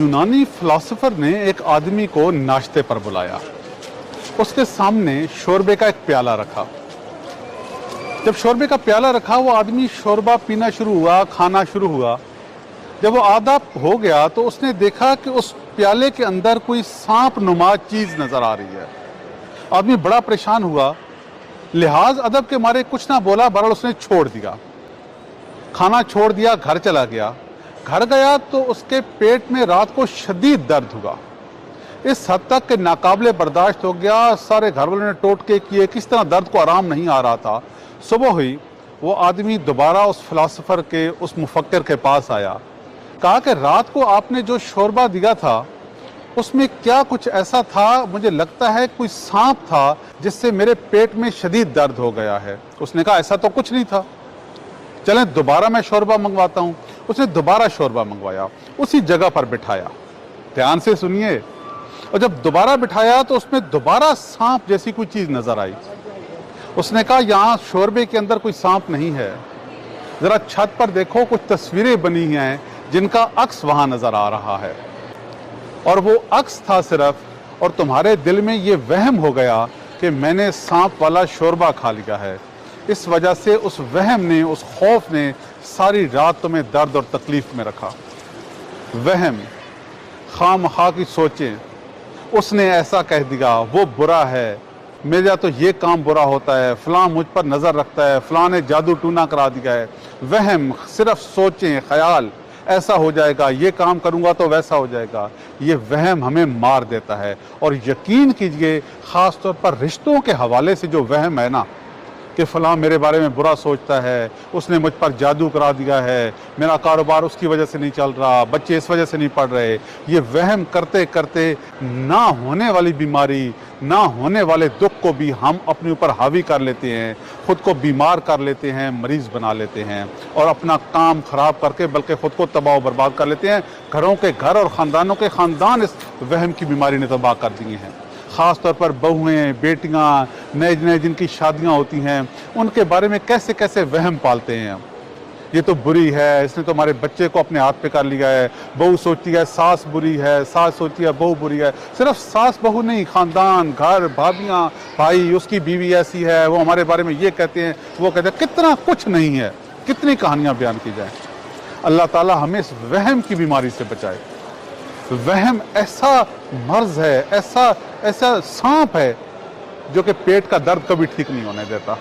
यूनानी फिलोसोफर ने एक आदमी को नाश्ते पर बुलाया। उसके सामने शोरबे का एक प्याला रखा। जब शोरबे का प्याला रखा, वो आदमी शोरबा पीना शुरू हुआ, खाना शुरू हुआ। जब वो आधा हो गया तो उसने देखा कि उस प्याले के अंदर कोई सांप नुमा चीज नजर आ रही है। आदमी बड़ा परेशान हुआ, लिहाज अदब के मारे कुछ ना बोला, बहरहाल उसने छोड़ दिया, खाना छोड़ दिया, घर चला गया। घर गया तो उसके पेट में रात को शदीद दर्द हुआ, इस हद तक कि नाकाबिले बर्दाश्त हो गया। सारे घर वालों ने टोटके किए, किस तरह दर्द को आराम नहीं आ रहा था। सुबह हुई, वो आदमी दोबारा उस फिलोसोफर के, उस मुफक्किर के पास आया। कहा कि रात को आपने जो शोरबा दिया था उसमें क्या कुछ ऐसा था, मुझे लगता है कोई सांप था जिससे मेरे पेट में शदीद दर्द हो गया है। उसने कहा ऐसा तो कुछ नहीं था, चलें दोबारा मैं शोरबा मंगवाता हूँ। उसने दोबारा शोरबा मंगवाया, उसी जगह पर बिठाया। ध्यान से सुनिए, और जब दोबारा बिठाया तो उसमें दोबारा सांप जैसी कोई चीज नजर आई। उसने कहा यहाँ शोरबे के अंदर कोई सांप नहीं है, जरा छत पर देखो, कुछ तस्वीरें बनी हैं जिनका अक्स वहां नजर आ रहा है। और वो अक्स था सिर्फ, और तुम्हारे दिल में ये वहम हो गया कि मैंने सांप वाला शोरबा खा लिया है। इस वजह से उस वहम ने, उस खौफ ने सारी रात तुम्हें दर्द और तकलीफ में रखा। वहम, खामखा की सोचें, उसने ऐसा कह दिया, वो बुरा है, मेरा तो ये काम बुरा होता है, फलां मुझ पर नज़र रखता है, फलां ने जादू टूना करा दिया है। वहम, सिर्फ सोचें, ख्याल, ऐसा हो जाएगा, ये काम करूंगा तो वैसा हो जाएगा। ये वहम हमें मार देता है। और यकीन कीजिए, ख़ास तौर पर रिश्तों के हवाले से जो वहम है ना, कि फ़लाँ मेरे बारे में बुरा सोचता है, उसने मुझ पर जादू करा दिया है, मेरा कारोबार उसकी वजह से नहीं चल रहा, बच्चे इस वजह से नहीं पढ़ रहे, ये वहम करते करते ना होने वाली बीमारी, ना होने वाले दुख को भी हम अपने ऊपर हावी कर लेते हैं, ख़ुद को बीमार कर लेते हैं, मरीज़ बना लेते हैं, और अपना काम ख़राब करके बल्कि ख़ुद को तबाह और बर्बाद कर लेते हैं। घरों के घर और ख़ानदानों के ख़ानदान इस वहम की बीमारी ने तबाह कर दिए हैं। ख़ास तौर पर बहुएं, बेटियां, नए नए जिनकी शादियां होती हैं, उनके बारे में कैसे कैसे वहम पालते हैं। ये तो बुरी है, इसने तो हमारे बच्चे को अपने हाथ पे कर लिया है। बहू सोचती है सास बुरी है, सास सोचती है बहू बुरी है। सिर्फ सास बहू नहीं, ख़ानदान, घर, भाभियाँ, भाई, उसकी बीवी ऐसी है, वो हमारे बारे में ये कहते हैं, वो कहते हैं, कितना कुछ नहीं है, कितनी कहानियाँ बयान की जाए। अल्लाह ताला हमें इस वहम की बीमारी से बचाए। वहम ऐसा मर्ज है, ऐसा सांप है जो कि पेट का दर्द कभी ठीक नहीं होने देता।